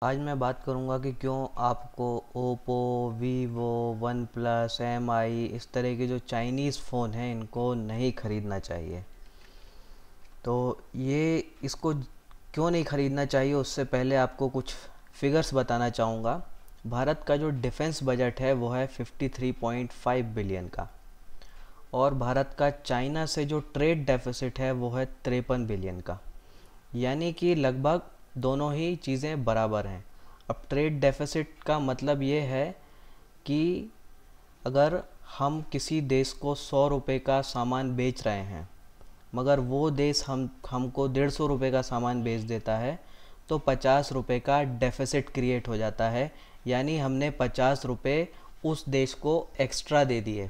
आज मैं बात करूंगा कि क्यों आपको Oppo, Vivo, OnePlus, M I इस तरह के जो चाइनीज़ फ़ोन हैं इनको नहीं ख़रीदना चाहिए। तो ये इसको क्यों नहीं ख़रीदना चाहिए उससे पहले आपको कुछ फिगर्स बताना चाहूँगा। भारत का जो डिफेंस बजट है वो है 53.5 बिलियन का, और भारत का चाइना से जो ट्रेड डेफिसिट है वो है 53 बिलियन का। यानी कि लगभग दोनों ही चीज़ें बराबर हैं। अब ट्रेड डेफिसिट का मतलब ये है कि अगर हम किसी देश को 100 रुपये का सामान बेच रहे हैं मगर वो देश हमको 150 रुपये का सामान बेच देता है, तो 50 रुपये का डेफिसिट क्रिएट हो जाता है। यानी हमने 50 रुपये उस देश को एक्स्ट्रा दे दिए।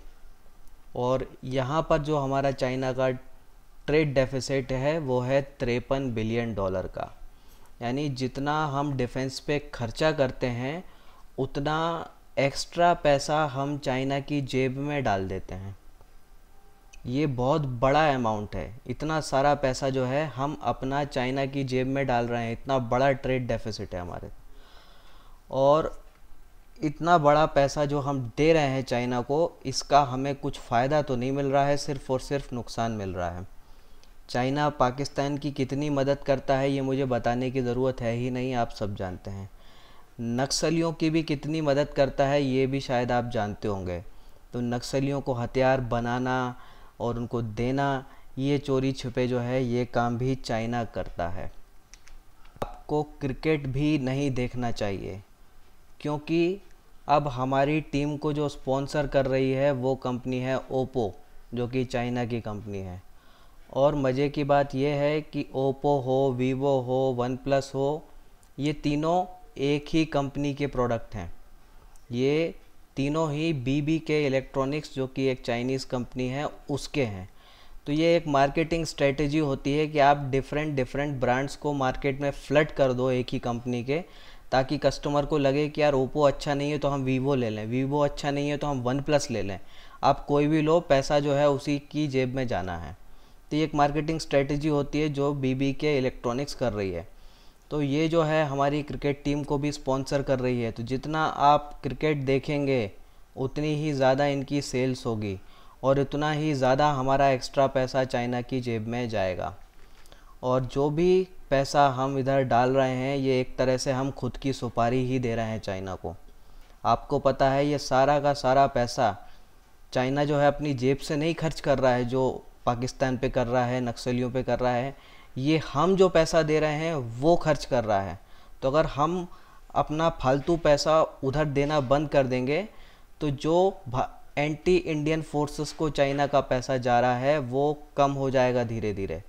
और यहाँ पर जो हमारा चाइना का ट्रेड डेफिसिट है वो है 53 बिलियन डॉलर का। यानी जितना हम डिफेंस पे खर्चा करते हैं उतना एक्स्ट्रा पैसा हम चाइना की जेब में डाल देते हैं। ये बहुत बड़ा अमाउंट है। इतना सारा पैसा जो है हम अपना चाइना की जेब में डाल रहे हैं। इतना बड़ा ट्रेड डेफिसिट है हमारे, और इतना बड़ा पैसा जो हम दे रहे हैं चाइना को, इसका हमें कुछ फ़ायदा तो नहीं मिल रहा है, सिर्फ़ और सिर्फ नुकसान मिल रहा है। चाइना पाकिस्तान की कितनी मदद करता है ये मुझे बताने की ज़रूरत है ही नहीं, आप सब जानते हैं। नक्सलियों की भी कितनी मदद करता है ये भी शायद आप जानते होंगे। तो नक्सलियों को हथियार बनाना और उनको देना, ये चोरी छुपे जो है ये काम भी चाइना करता है। आपको क्रिकेट भी नहीं देखना चाहिए, क्योंकि अब हमारी टीम को जो स्पॉन्सर कर रही है वो कंपनी है ओप्पो, जो कि चाइना की कंपनी है। और मज़े की बात यह है कि ओप्पो हो, वीवो हो, वन प्लस हो, ये तीनों एक ही कंपनी के प्रोडक्ट हैं। ये तीनों ही बीबी के इलेक्ट्रॉनिक्स, जो कि एक चाइनीज़ कंपनी है, उसके हैं। तो ये एक मार्केटिंग स्ट्रेटजी होती है कि आप डिफरेंट डिफरेंट ब्रांड्स को मार्केट में फ्लड कर दो एक ही कंपनी के, ताकि कस्टमर को लगे कि यार ओप्पो अच्छा नहीं है तो हम वीवो ले लें, वीवो अच्छा नहीं है तो हम वन प्लस ले लें। आप कोई भी लो, पैसा जो है उसी की जेब में जाना है। तो ये एक मार्केटिंग स्ट्रेटजी होती है जो बीबी के इलेक्ट्रॉनिक्स कर रही है। तो ये जो है हमारी क्रिकेट टीम को भी स्पॉन्सर कर रही है। तो जितना आप क्रिकेट देखेंगे उतनी ही ज़्यादा इनकी सेल्स होगी, और उतना ही ज़्यादा हमारा एक्स्ट्रा पैसा चाइना की जेब में जाएगा। और जो भी पैसा हम इधर डाल रहे हैं ये एक तरह से हम खुद की सुपारी ही दे रहे हैं चाइना को। आपको पता है ये सारा का सारा पैसा चाइना जो है अपनी जेब से नहीं खर्च कर रहा है, जो पाकिस्तान पे कर रहा है, नक्सलियों पे कर रहा है। ये हम जो पैसा दे रहे हैं वो खर्च कर रहा है। तो अगर हम अपना फालतू पैसा उधर देना बंद कर देंगे तो जो एंटी इंडियन फोर्सेस को चाइना का पैसा जा रहा है वो कम हो जाएगा धीरे धीरे।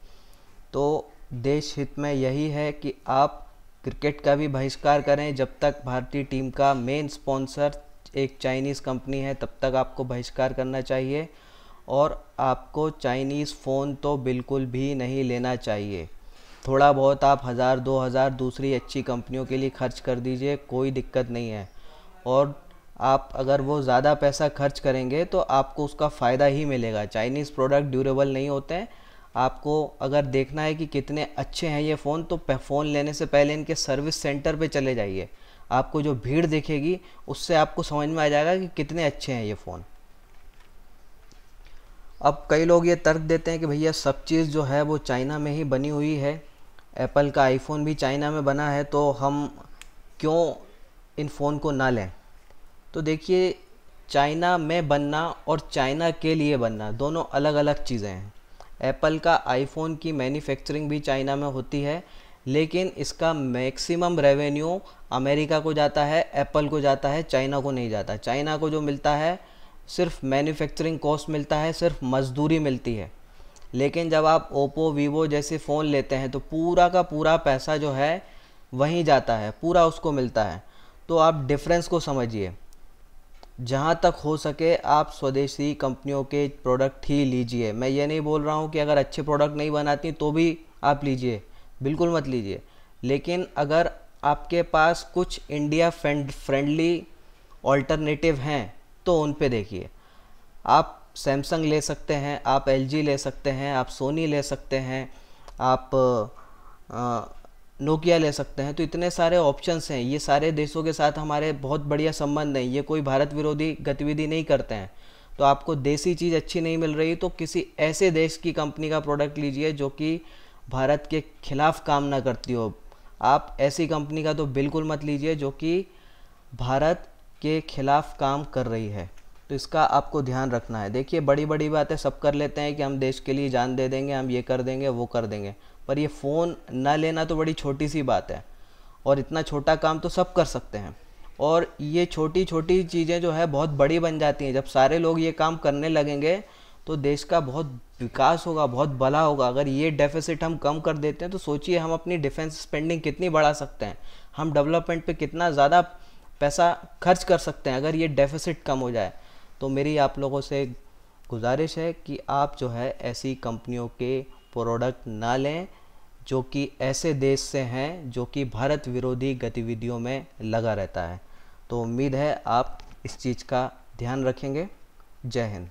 तो देश हित में यही है कि आप क्रिकेट का भी बहिष्कार करें। जब तक भारतीय टीम का मेन स्पॉन्सर एक चाइनीज़ कंपनी है तब तक आपको बहिष्कार करना चाहिए, और आपको चाइनीज़ फ़ोन तो बिल्कुल भी नहीं लेना चाहिए। थोड़ा बहुत आप 1000-2000 दूसरी अच्छी कंपनियों के लिए खर्च कर दीजिए, कोई दिक्कत नहीं है। और आप अगर वो ज़्यादा पैसा खर्च करेंगे तो आपको उसका फ़ायदा ही मिलेगा। चाइनीज़ प्रोडक्ट ड्यूरेबल नहीं होते हैं। आपको अगर देखना है कि कितने अच्छे हैं ये फ़ोन, तो फ़ोन लेने से पहले इनके सर्विस सेंटर पे चले जाइए। आपको जो भीड़ दिखेगी उससे आपको समझ में आ जाएगा कि कितने अच्छे हैं ये फ़ोन। अब कई लोग ये तर्क देते हैं कि भैया सब चीज़ जो है वो चाइना में ही बनी हुई है, एप्पल का आईफोन भी चाइना में बना है, तो हम क्यों इन फ़ोन को ना लें। तो देखिए, चाइना में बनना और चाइना के लिए बनना दोनों अलग अलग चीज़ें हैं। एप्पल का आईफोन की मैन्युफैक्चरिंग भी चाइना में होती है, लेकिन इसका मैक्सिमम रेवेन्यू अमेरिका को जाता है, एप्पल को जाता है, चाइना को नहीं जाता। चाइना को जो मिलता है सिर्फ मैन्युफैक्चरिंग कॉस्ट मिलता है, सिर्फ मजदूरी मिलती है। लेकिन जब आप ओप्पो, वीवो जैसे फ़ोन लेते हैं तो पूरा का पूरा पैसा जो है वहीं जाता है, पूरा उसको मिलता है। तो आप डिफरेंस को समझिए। जहाँ तक हो सके आप स्वदेशी कंपनियों के प्रोडक्ट ही लीजिए। मैं ये नहीं बोल रहा हूँ कि अगर अच्छे प्रोडक्ट नहीं बनाती तो भी आप लीजिए, बिल्कुल मत लीजिए। लेकिन अगर आपके पास कुछ इंडिया फ्रेंडली ऑल्टरनेटिव हैं तो उन पे देखिए। आप सैमसंग ले सकते हैं, आप एलजी ले सकते हैं, आप सोनी ले सकते हैं, आप नोकिया ले सकते हैं। तो इतने सारे ऑप्शंस हैं, ये सारे देशों के साथ हमारे बहुत बढ़िया संबंध हैं, ये कोई भारत विरोधी गतिविधि नहीं करते हैं। तो आपको देसी चीज़ अच्छी नहीं मिल रही तो किसी ऐसे देश की कंपनी का प्रोडक्ट लीजिए जो कि भारत के खिलाफ काम ना करती हो। आप ऐसी कंपनी का तो बिल्कुल मत लीजिए जो कि भारत के खिलाफ काम कर रही है। तो इसका आपको ध्यान रखना है। देखिए, बड़ी बड़ी बातें सब कर लेते हैं कि हम देश के लिए जान दे देंगे, हम ये कर देंगे, वो कर देंगे, पर ये फ़ोन ना लेना तो बड़ी छोटी सी बात है, और इतना छोटा काम तो सब कर सकते हैं। और ये छोटी छोटी चीज़ें जो है बहुत बड़ी बन जाती हैं। जब सारे लोग ये काम करने लगेंगे तो देश का बहुत विकास होगा, बहुत भला होगा। अगर ये डेफिसिट हम कम कर देते हैं तो सोचिए हम अपनी डिफेंस स्पेंडिंग कितनी बढ़ा सकते हैं, हम डेवलपमेंट पे कितना ज़्यादा पैसा खर्च कर सकते हैं अगर ये डेफिसिट कम हो जाए। तो मेरी आप लोगों से गुजारिश है कि आप जो है ऐसी कंपनियों के प्रोडक्ट ना लें जो कि ऐसे देश से हैं जो कि भारत विरोधी गतिविधियों में लगा रहता है। तो उम्मीद है आप इस चीज़ का ध्यान रखेंगे। जय हिंद।